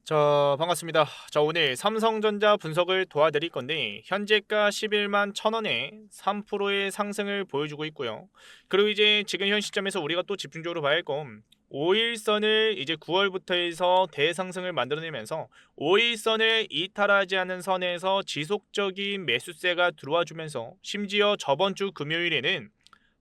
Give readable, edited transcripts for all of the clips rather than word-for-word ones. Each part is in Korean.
자, 반갑습니다. 자, 오늘 삼성전자 분석을 도와드릴 건데 현재가 11만 1,000원에 3%의 상승을 보여주고 있고요. 그리고 이제 지금 현 시점에서 우리가 또 집중적으로 봐야 할 건 5일선을 이제 9월부터 해서 대상승을 만들어내면서 5일선을 이탈하지 않은 선에서 지속적인 매수세가 들어와 주면서 심지어 저번 주 금요일에는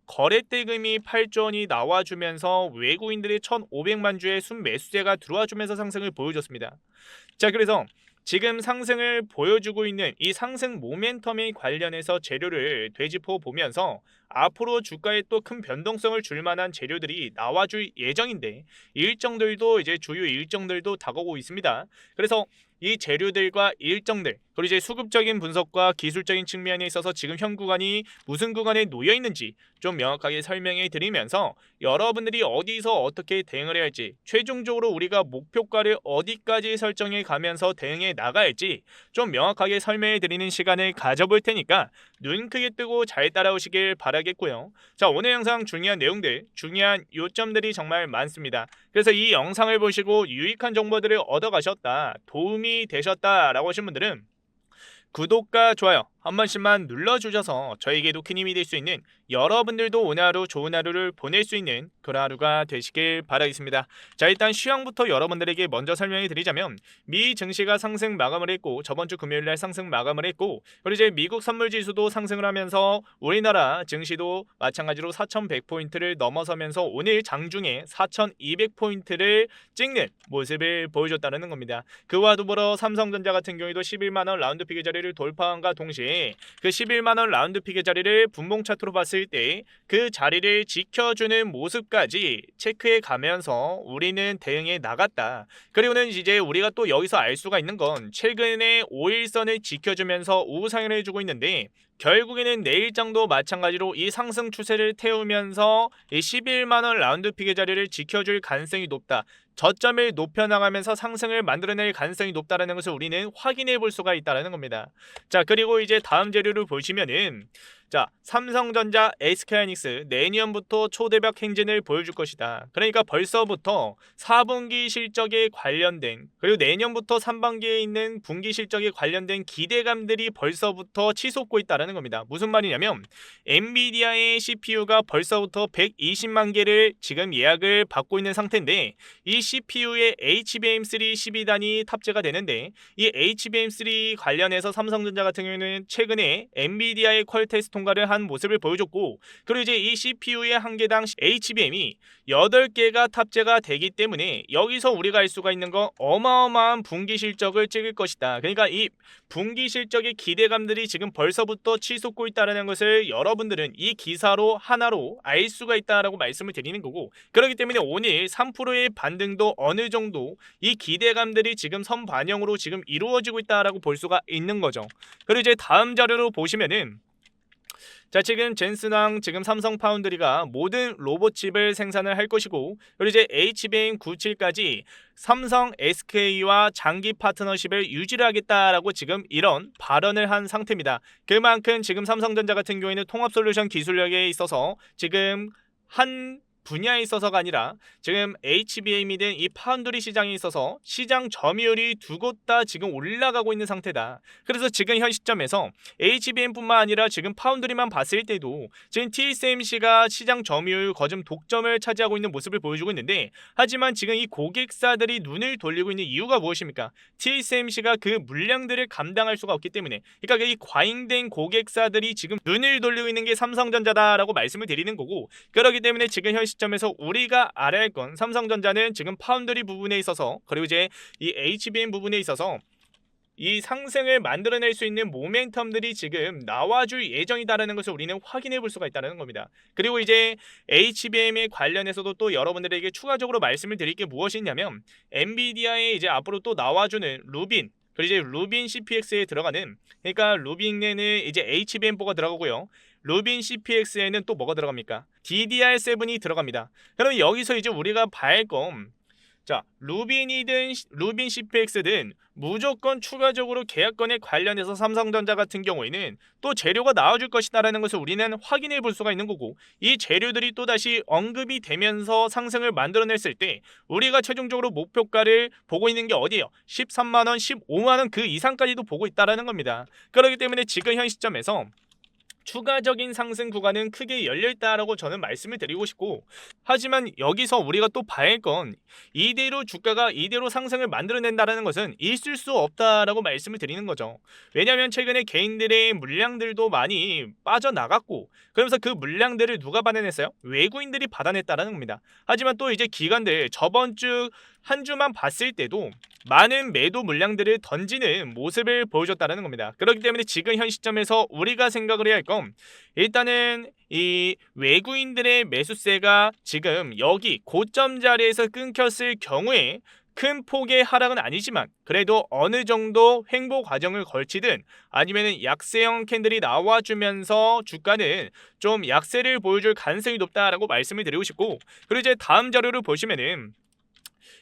거래 대금이 8조 원이 나와주면서 외국인들의 1,500만 주의 순매수세가 들어와주면서 상승을 보여줬습니다. 자, 그래서 지금 상승을 보여주고 있는 이 상승 모멘텀에 관련해서 재료를 되짚어 보면서 앞으로 주가에 또 큰 변동성을 줄 만한 재료들이 나와줄 예정인데 일정들도 이제 주요 일정들도 다가오고 있습니다. 그래서 이 재료들과 일정들 그리고 이제 수급적인 분석과 기술적인 측면에 있어서 지금 현 구간이 무슨 구간에 놓여 있는지 좀 명확하게 설명해 드리면서 여러분들이 어디서 어떻게 대응을 해야 할지 최종적으로 우리가 목표가를 어디까지 설정해 가면서 대응해 나갈지 좀 명확하게 설명해 드리는 시간을 가져볼 테니까 눈 크게 뜨고 잘 따라오시길 바라겠고요. 자, 오늘 영상 중요한 내용들 중요한 요점들이 정말 많습니다. 그래서 이 영상을 보시고 유익한 정보들을 얻어가셨다 도움이 되셨다라고 하신 분들은 구독과 좋아요 한 번씩만 눌러주셔서 저에게도 큰 힘이 될 수 있는 여러분들도 오늘 하루 좋은 하루를 보낼 수 있는 그런 하루가 되시길 바라겠습니다. 자, 일단 시황부터 여러분들에게 먼저 설명해 드리자면 미 증시가 상승 마감을 했고 저번 주 금요일날 상승 마감을 했고 그리고 이제 미국 선물지수도 상승을 하면서 우리나라 증시도 마찬가지로 4,100포인트를 넘어서면서 오늘 장중에 4,200포인트를 찍는 모습을 보여줬다는 겁니다. 그와 더불어 삼성전자 같은 경우에도 11만원 라운드 피겨 자리를 돌파함과 동시에 그 11만원 라운드 피겨 자리를 분봉 차트로 봤을 때 그 자리를 지켜주는 모습까지 체크해 가면서 우리는 대응해 나갔다. 그리고는 이제 우리가 또 여기서 알 수가 있는 건 최근에 5일선을 지켜주면서 우상향을 해주고 있는데 결국에는 내일장도 마찬가지로 이 상승 추세를 태우면서 이 11만원 라운드 피겨 자리를 지켜줄 가능성이 높다. 저점을 높여나가면서 상승을 만들어낼 가능성이 높다는 것을 우리는 확인해 볼 수가 있다는 겁니다. 자, 그리고 이제 다음 재료를 보시면은 자, 삼성전자, SK하이닉스 내년부터 초대박 행진을 보여줄 것이다. 그러니까 벌써부터 4분기 실적에 관련된 그리고 내년부터 3분기에 있는 분기 실적에 관련된 기대감들이 벌써부터 치솟고 있다는 겁니다. 무슨 말이냐면 엔비디아의 CPU가 벌써부터 120만 개를 지금 예약을 받고 있는 상태인데 이 CPU에 HBM3 12단이 탑재가 되는데 이 HBM3 관련해서 삼성전자 같은 경우에는 최근에 엔비디아의 퀄 테스트 통과를 한 모습을 보여줬고 그리고 이제 이 CPU의 한 개당 HBM이 8개가 탑재가 되기 때문에 여기서 우리가 알 수가 있는 건 어마어마한 분기 실적을 찍을 것이다. 그러니까 이 분기 실적의 기대감들이 지금 벌써부터 치솟고 있다는 것을 여러분들은 이 기사로 하나로 알 수가 있다라고 말씀을 드리는 거고 그렇기 때문에 오늘 3%의 반등도 어느 정도 이 기대감들이 지금 선반영으로 지금 이루어지고 있다라고 볼 수가 있는 거죠. 그리고 이제 다음 자료로 보시면은 자, 지금 젠슨왕 지금 삼성 파운드리가 모든 로봇칩을 생산을 할 것이고 그리고 이제 HBM97까지 삼성 SK와 장기 파트너십을 유지를 하겠다라고 지금 이런 발언을 한 상태입니다. 그만큼 지금 삼성전자 같은 경우에는 통합 솔루션 기술력에 있어서 지금 한 분야에 있어서가 아니라 지금 HBM이든 이 파운드리 시장에 있어서 시장 점유율이 두 곳 다 지금 올라가고 있는 상태다. 그래서 지금 현 시점에서 HBM뿐만 아니라 지금 파운드리만 봤을 때도 지금 TSMC가 시장 점유율 거점 독점을 차지하고 있는 모습을 보여주고 있는데 하지만 지금 이 고객사들이 눈을 돌리고 있는 이유가 무엇입니까? TSMC가 그 물량들을 감당할 수가 없기 때문에 그러니까 이 과잉된 고객사들이 지금 눈을 돌리고 있는 게 삼성전자다라고 말씀을 드리는 거고 그렇기 때문에 지금 현 시점에서 우리가 알아야 할 건 삼성전자는 지금 파운드리 부분에 있어서 그리고 이제 이 HBM 부분에 있어서 이 상승을 만들어낼 수 있는 모멘텀들이 지금 나와줄 예정이다라는 것을 우리는 확인해 볼 수가 있다는 겁니다. 그리고 이제 HBM에 관련해서도 또 여러분들에게 추가적으로 말씀을 드릴 게 무엇이냐면 엔비디아에 이제 앞으로 또 나와주는 루빈 그리고 이제 루빈 CPX에 들어가는 그러니까 루빈에는 이제 HBM4가 들어가고요. 루빈 CPX에는 또 뭐가 들어갑니까? DDR7이 들어갑니다. 그럼 여기서 이제 우리가 봐야 할 건 자, 루빈 CPX든 무조건 추가적으로 계약건에 관련해서 삼성전자 같은 경우에는 또 재료가 나와줄 것이다라는 것을 우리는 확인해 볼 수가 있는 거고, 이 재료들이 또다시 언급이 되면서 상승을 만들어냈을 때 우리가 최종적으로 목표가를 보고 있는 게 어디예요? 13만원, 15만원 그 이상까지도 보고 있다라는 겁니다. 그렇기 때문에 지금 현 시점에서 추가적인 상승 구간은 크게 열려있다라고 저는 말씀을 드리고 싶고, 하지만 여기서 우리가 또 봐야 할 건 이대로 주가가 이대로 상승을 만들어낸다는 것은 있을 수 없다라고 말씀을 드리는 거죠. 왜냐하면 최근에 개인들의 물량들도 많이 빠져나갔고, 그러면서 그 물량들을 누가 받아냈어요? 외국인들이 받아냈다라는 겁니다. 하지만 또 이제 기관들 저번 주 한 주만 봤을 때도 많은 매도 물량들을 던지는 모습을 보여줬다는 겁니다. 그렇기 때문에 지금 현 시점에서 우리가 생각을 해야 할 건, 일단은 이 외국인들의 매수세가 지금 여기 고점 자리에서 끊겼을 경우에 큰 폭의 하락은 아니지만 그래도 어느 정도 횡보 과정을 걸치든 아니면 약세형 캔들이 나와주면서 주가는 좀 약세를 보여줄 가능성이 높다라고 말씀을 드리고 싶고, 그리고 이제 다음 자료를 보시면은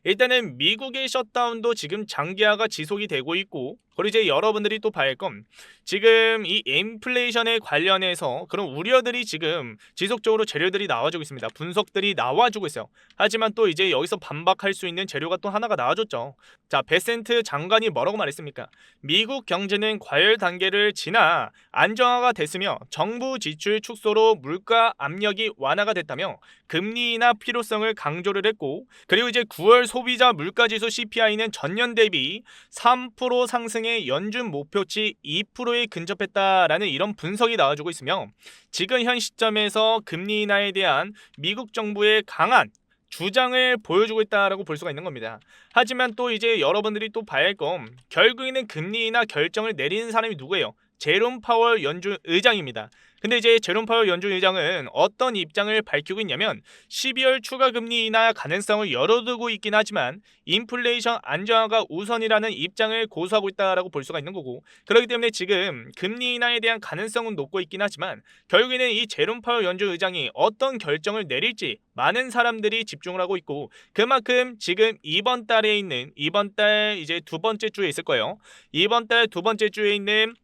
일단은 미국의 셧다운도 지금 장기화가 지속이 되고 있고, 그리고 이제 여러분들이 또 봐야 할 건 지금 이 인플레이션에 관련해서 그런 우려들이 지금 지속적으로 재료들이 나와주고 있습니다. 분석들이 나와주고 있어요. 하지만 또 이제 여기서 반박할 수 있는 재료가 또 하나가 나와줬죠. 자, 베센트 장관이 뭐라고 말했습니까? 미국 경제는 과열 단계를 지나 안정화가 됐으며 정부 지출 축소로 물가 압력이 완화가 됐다며 금리 인하 필요성을 강조를 했고, 그리고 이제 9월 소비자 물가지수 CPI는 전년 대비 3% 상승의 연준 목표치 2%에 근접했다라는 이런 분석이 나와주고 있으며, 지금 현 시점에서 금리 인하에 대한 미국 정부의 강한 주장을 보여주고 있다라고 볼 수가 있는 겁니다. 하지만 또 이제 여러분들이 또 봐야 할 건 결국에는 금리 인하 결정을 내리는 사람이 누구예요? 제롬 파월 연준 의장입니다. 근데 이제 제롬 파월 연준 의장은 어떤 입장을 밝히고 있냐면 12월 추가 금리 인하 가능성을 열어두고 있긴 하지만 인플레이션 안정화가 우선이라는 입장을 고수하고 있다라고 볼 수가 있는 거고, 그렇기 때문에 지금 금리 인하에 대한 가능성은 높고 있긴 하지만 결국에는 이 제롬 파월 연준 의장이 어떤 결정을 내릴지 많은 사람들이 집중을 하고 있고, 그만큼 지금 이번 달 이제 두 번째 주에 있을 거예요. 이번 달 두 번째 주에 있는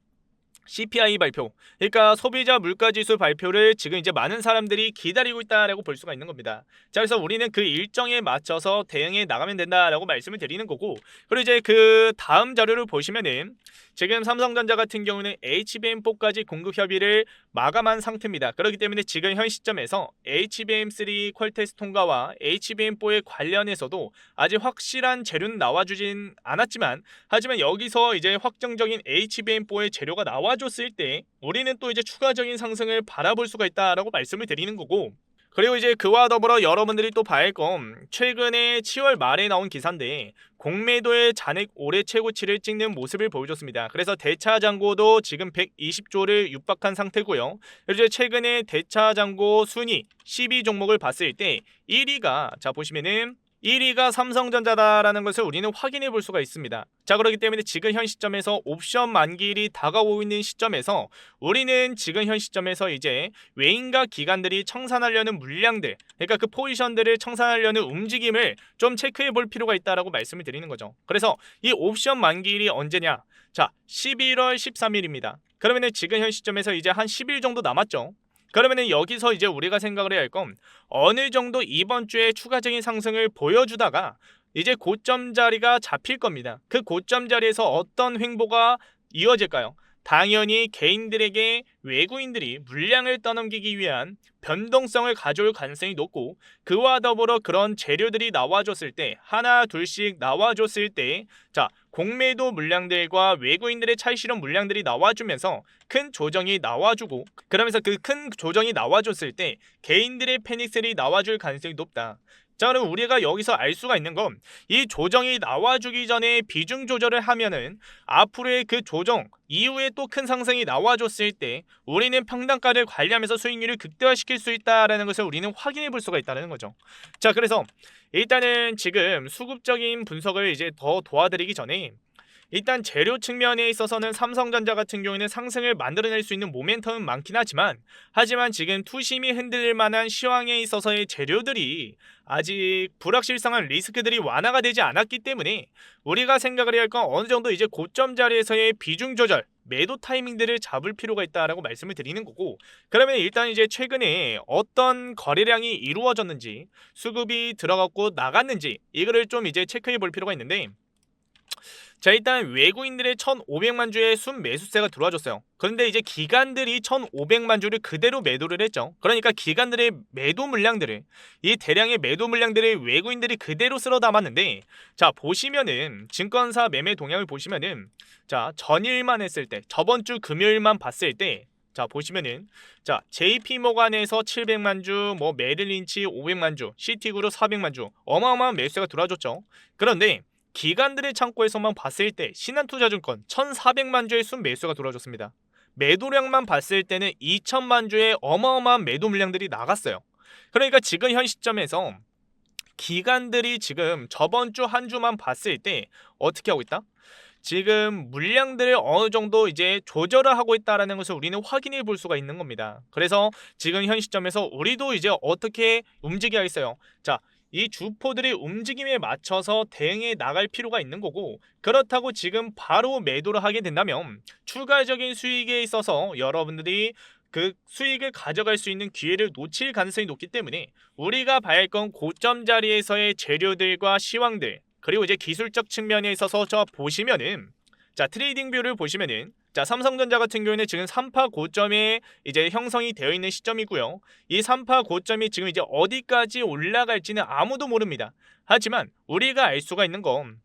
CPI 발표, 그러니까 소비자 물가지수 발표를 지금 이제 많은 사람들이 기다리고 있다라고 볼 수가 있는 겁니다. 자, 그래서 우리는 그 일정에 맞춰서 대응해 나가면 된다라고 말씀을 드리는 거고, 그리고 이제 그 다음 자료를 보시면은 지금 삼성전자 같은 경우는 HBM4까지 공급 협의를 마감한 상태입니다. 그렇기 때문에 지금 현 시점에서 HBM3 퀄테스트 통과와 HBM4에 관련해서도 아직 확실한 재료는 나와주진 않았지만, 하지만 여기서 이제 확정적인 HBM4의 재료가 나와줬을 때 우리는 또 이제 추가적인 상승을 바라볼 수가 있다라고 말씀을 드리는 거고, 그리고 이제 그와 더불어 여러분들이 또 봐야 할 건 최근에 7월 말에 나온 기사인데 공매도의 잔액 올해 최고치를 찍는 모습을 보여줬습니다. 그래서 대차 잔고도 지금 120조를 육박한 상태고요. 그리고 이제 최근에 대차 잔고 순위 12종목을 봤을 때 1위가 자 보시면은 1위가 삼성전자다라는 것을 우리는 확인해 볼 수가 있습니다. 자, 그렇기 때문에 지금 현 시점에서 옵션 만기일이 다가오고 있는 시점에서 우리는 지금 현 시점에서 이제 외인과 기관들이 청산하려는 물량들, 그러니까 그 포지션들을 청산하려는 움직임을 좀 체크해 볼 필요가 있다라고 말씀을 드리는 거죠. 그래서 이 옵션 만기일이 언제냐? 자, 11월 13일입니다. 그러면은 지금 현 시점에서 이제 한 10일 정도 남았죠. 그러면은 여기서 이제 우리가 생각을 해야 할 건 어느 정도 이번 주에 추가적인 상승을 보여주다가 이제 고점 자리가 잡힐 겁니다. 그 고점 자리에서 어떤 횡보가 이어질까요? 당연히 개인들에게 외국인들이 물량을 떠넘기기 위한 변동성을 가져올 가능성이 높고, 그와 더불어 그런 재료들이 나와줬을 때 하나 둘씩 나와줬을 때 자 공매도 물량들과 외국인들의 차익 실현 물량들이 나와주면서 큰 조정이 나와주고, 그러면서 그 큰 조정이 나와줬을 때 개인들의 패닉셀이 나와줄 가능성이 높다. 자, 그럼 우리가 여기서 알 수가 있는 건 이 조정이 나와주기 전에 비중 조절을 하면은 앞으로의 그 조정 이후에 또 큰 상승이 나와줬을 때 우리는 평단가를 관리하면서 수익률을 극대화시킬 수 있다라는 것을 우리는 확인해 볼 수가 있다는 거죠. 자, 그래서 일단은 지금 수급적인 분석을 이제 더 도와드리기 전에 일단 재료 측면에 있어서는 삼성전자 같은 경우에는 상승을 만들어낼 수 있는 모멘텀은 많긴 하지만 지금 투심이 흔들릴 만한 시황에 있어서의 재료들이 아직 불확실성한 리스크들이 완화가 되지 않았기 때문에 우리가 생각을 해야 할 건 어느 정도 이제 고점 자리에서의 비중 조절, 매도 타이밍들을 잡을 필요가 있다라고 말씀을 드리는 거고, 그러면 일단 이제 최근에 어떤 거래량이 이루어졌는지, 수급이 들어갔고 나갔는지 이거를 좀 이제 체크해 볼 필요가 있는데, 자, 일단 외국인들의 1,500만 주의 순매수세가 들어와줬어요. 그런데 이제 기관들이 1,500만 주를 그대로 매도를 했죠. 그러니까 기관들의 매도 물량들을, 이 대량의 매도 물량들을 외국인들이 그대로 쓸어 담았는데, 자, 보시면은 증권사 매매 동향을 보시면은, 자, 전일만 했을 때, 저번 주 금요일만 봤을 때, 자, 보시면은, 자, JP모간에서 700만 주, 뭐 메릴린치 500만 주, 시티그룹 400만 주, 어마어마한 매수세가 들어와줬죠. 그런데 기관들의 창고에서만 봤을 때 신한투자증권 1,400만 주의 순매수가 들어와줬습니다. 매도량만 봤을 때는 2천만 주의 어마어마한 매도 물량들이 나갔어요. 그러니까 지금 현 시점에서 기관들이 지금 저번 주 한 주만 봤을 때 어떻게 하고 있다? 지금 물량들을 어느 정도 이제 조절을 하고 있다라는 것을 우리는 확인해 볼 수가 있는 겁니다. 그래서 지금 현 시점에서 우리도 이제 어떻게 움직여야겠어요. 자, 이 주포들의 움직임에 맞춰서 대응해 나갈 필요가 있는 거고, 그렇다고 지금 바로 매도를 하게 된다면 추가적인 수익에 있어서 여러분들이 그 수익을 가져갈 수 있는 기회를 놓칠 가능성이 높기 때문에 우리가 봐야 할 건 고점 자리에서의 재료들과 시황들, 그리고 이제 기술적 측면에 있어서 저 보시면은, 자, 트레이딩 뷰를 보시면은, 자, 삼성전자 같은 경우에는 지금 3파 고점에 이제 형성이 되어 있는 시점이고요. 이 3파 고점이 지금 이제 어디까지 올라갈지는 아무도 모릅니다. 하지만 우리가 알 수가 있는 건,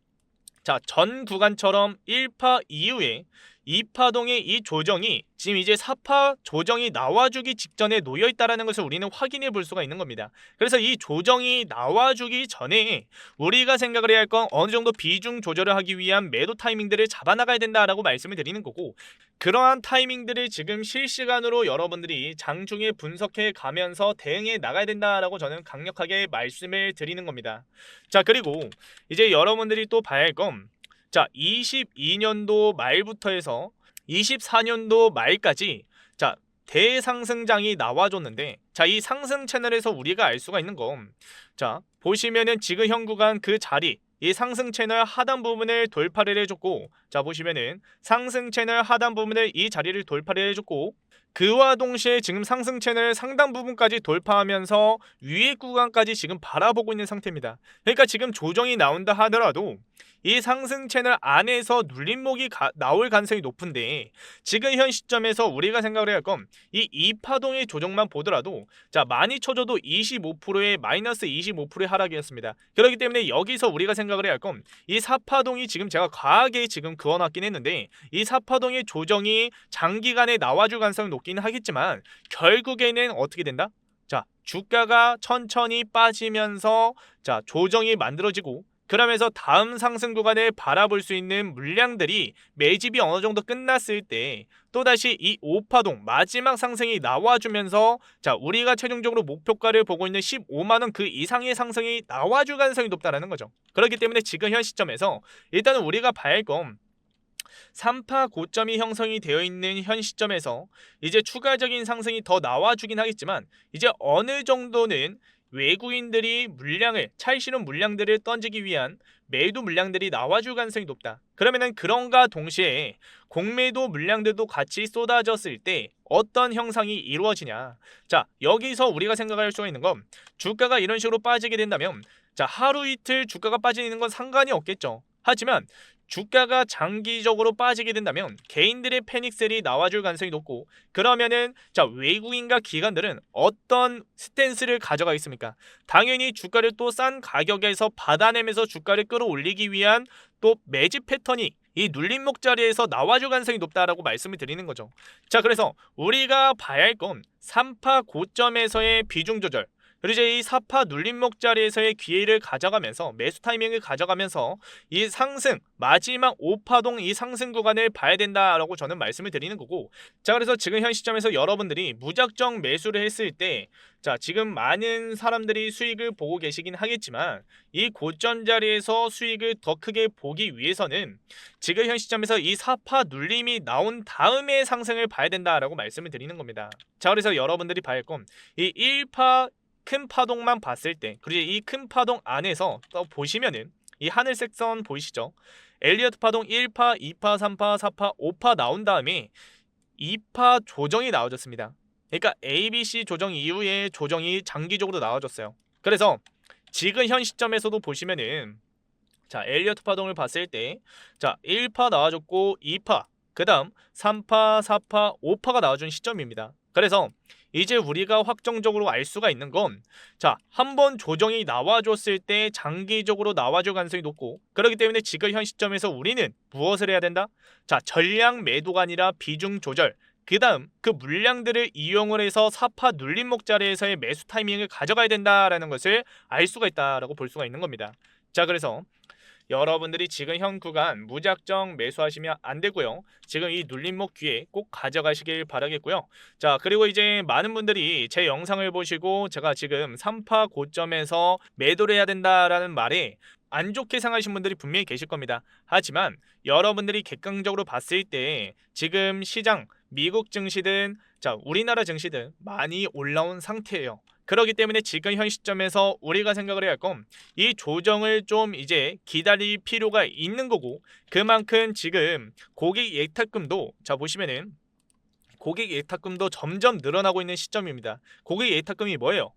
자, 전 구간처럼 1파 이후에 2파동의 이 조정이 지금 이제 4파 조정이 나와주기 직전에 놓여있다는 것을 우리는 확인해 볼 수가 있는 겁니다. 그래서 이 조정이 나와주기 전에 우리가 생각을 해야 할 건 어느 정도 비중 조절을 하기 위한 매도 타이밍들을 잡아나가야 된다라고 말씀을 드리는 거고, 그러한 타이밍들을 지금 실시간으로 여러분들이 장중에 분석해 가면서 대응해 나가야 된다라고 저는 강력하게 말씀을 드리는 겁니다. 자, 그리고 이제 여러분들이 또 봐야 할 건, 자, 22년도 말부터 해서 24년도 말까지, 자, 대상승장이 나와줬는데, 자, 이 상승 채널에서 우리가 알 수가 있는 건, 자, 보시면은 지금 현 구간 그 자리, 이 상승 채널 하단 부분을 돌파를 해줬고, 자, 보시면은 상승 채널 하단 부분을 이 자리를 돌파를 해줬고, 그와 동시에 지금 상승 채널 상단 부분까지 돌파하면서 위에 구간까지 지금 바라보고 있는 상태입니다. 그러니까 지금 조정이 나온다 하더라도 이 상승 채널 안에서 눌림목이 나올 가능성이 높은데, 지금 현 시점에서 우리가 생각을 해야 할 건 이 2파동의 조정만 보더라도, 자, 많이 쳐줘도 25%의 마이너스 25%의 하락이었습니다. 그렇기 때문에 여기서 우리가 생각을 해야 할 건 이 4파동이 지금 제가 과하게 지금 그어놨긴 했는데, 이 4파동의 조정이 장기간에 나와줄 가능성이 높긴 하겠지만 결국에는 어떻게 된다? 자, 주가가 천천히 빠지면서, 자, 조정이 만들어지고, 그러면서 다음 상승 구간을 바라볼 수 있는 물량들이 매집이 어느 정도 끝났을 때 또다시 이 5파동 마지막 상승이 나와주면서, 자, 우리가 최종적으로 목표가를 보고 있는 15만원 그 이상의 상승이 나와줄 가능성이 높다는 거죠. 그렇기 때문에 지금 현 시점에서 일단은 우리가 봐야 할 건, 3파 고점이 형성이 되어 있는 현 시점에서 이제 추가적인 상승이 더 나와주긴 하겠지만, 이제 어느 정도는 외국인들이 물량을, 차익 실현 물량들을 던지기 위한 매도 물량들이 나와줄 가능성이 높다. 그러면은 그런가 동시에 공매도 물량들도 같이 쏟아졌을 때 어떤 형상이 이루어지냐. 자, 여기서 우리가 생각할 수가 있는 건, 주가가 이런 식으로 빠지게 된다면, 자, 하루 이틀 주가가 빠지는 건 상관이 없겠죠. 하지만 주가가 장기적으로 빠지게 된다면 개인들의 패닉셀이 나와줄 가능성이 높고, 그러면은, 자, 외국인과 기관들은 어떤 스탠스를 가져가겠습니까? 당연히 주가를 또 싼 가격에서 받아내면서 주가를 끌어올리기 위한 또 매집 패턴이 이 눌림목 자리에서 나와줄 가능성이 높다라고 말씀을 드리는 거죠. 자, 그래서 우리가 봐야 할 건 3파 고점에서의 비중 조절, 그리고 이제 이 사파 눌림목 자리에서의 기회를 가져가면서 매수 타이밍을 가져가면서 이 상승 마지막 5파동 이 상승 구간을 봐야 된다라고 저는 말씀을 드리는 거고, 자 그래서 지금 현 시점에서 여러분들이 무작정 매수를 했을 때, 자 지금 많은 사람들이 수익을 보고 계시긴 하겠지만 이 고점 자리에서 수익을 더 크게 보기 위해서는 지금 현 시점에서 이 사파 눌림이 나온 다음에 상승을 봐야 된다라고 말씀을 드리는 겁니다. 자 그래서 여러분들이 봐야 할 건 이 1파 큰 파동만 봤을 때, 그리고 이 큰 파동 안에서 또 보시면은 이 하늘색 선 보이시죠? 엘리어트 파동 1파, 2파, 3파, 4파, 5파 나온 다음에 2파 조정이 나와줬습니다. 그러니까 ABC 조정 이후에 조정이 장기적으로 나와줬어요. 그래서 지금 현 시점에서도 보시면은, 자 엘리어트 파동을 봤을 때, 자 1파 나와줬고 2파, 그 다음 3파, 4파, 5파가 나와준 시점입니다. 그래서 이제 우리가 확정적으로 알 수가 있는 건, 자 한번 조정이 나와줬을 때 장기적으로 나와줄 가능성이 높고, 그렇기 때문에 지금 현 시점에서 우리는 무엇을 해야 된다? 자 전량 매도가 아니라 비중 조절, 그 다음 그 물량들을 이용을 해서 사파 눌림목 자리에서의 매수 타이밍을 가져가야 된다라는 것을 알 수가 있다라고 볼 수가 있는 겁니다. 자 그래서 여러분들이 지금 현 구간 무작정 매수하시면 안 되고요. 지금 이 눌림목 기회 꼭 가져가시길 바라겠고요. 자 그리고 이제 많은 분들이 제 영상을 보시고 제가 지금 3파 고점에서 매도를 해야 된다라는 말에 안 좋게 생각하신 분들이 분명히 계실 겁니다. 하지만 여러분들이 객관적으로 봤을 때 지금 시장 미국 증시든 자 우리나라 증시든 많이 올라온 상태예요. 그렇기 때문에 지금 현 시점에서 우리가 생각을 해야 할 건 이 조정을 좀 이제 기다릴 필요가 있는 거고, 그만큼 지금 고객 예탁금도 자 보시면은 고객 예탁금도 점점 늘어나고 있는 시점입니다. 고객 예탁금이 뭐예요?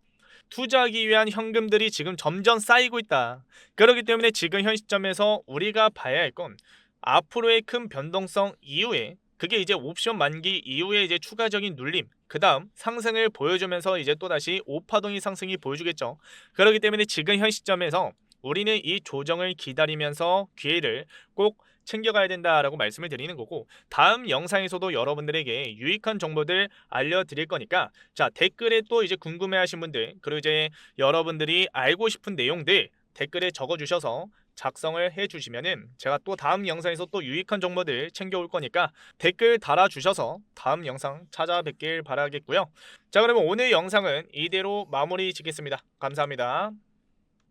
투자하기 위한 현금들이 지금 점점 쌓이고 있다. 그렇기 때문에 지금 현 시점에서 우리가 봐야 할 건 앞으로의 큰 변동성 이후에, 그게 이제 옵션 만기 이후에 이제 추가적인 눌림, 그 다음 상승을 보여주면서 이제 또다시 5파동의 상승이 보여주겠죠. 그렇기 때문에 지금 현 시점에서 우리는 이 조정을 기다리면서 기회를 꼭 챙겨가야 된다라고 말씀을 드리는 거고, 다음 영상에서도 여러분들에게 유익한 정보들 알려드릴 거니까, 자 댓글에 또 이제 궁금해하신 분들, 그리고 이제 여러분들이 알고 싶은 내용들 댓글에 적어주셔서 작성을 해주시면은 제가 또 다음 영상에서 또 유익한 정보들 챙겨올 거니까 댓글 달아주셔서 다음 영상 찾아뵙길 바라겠고요. 자 그러면 오늘 영상은 이대로 마무리 짓겠습니다. 감사합니다.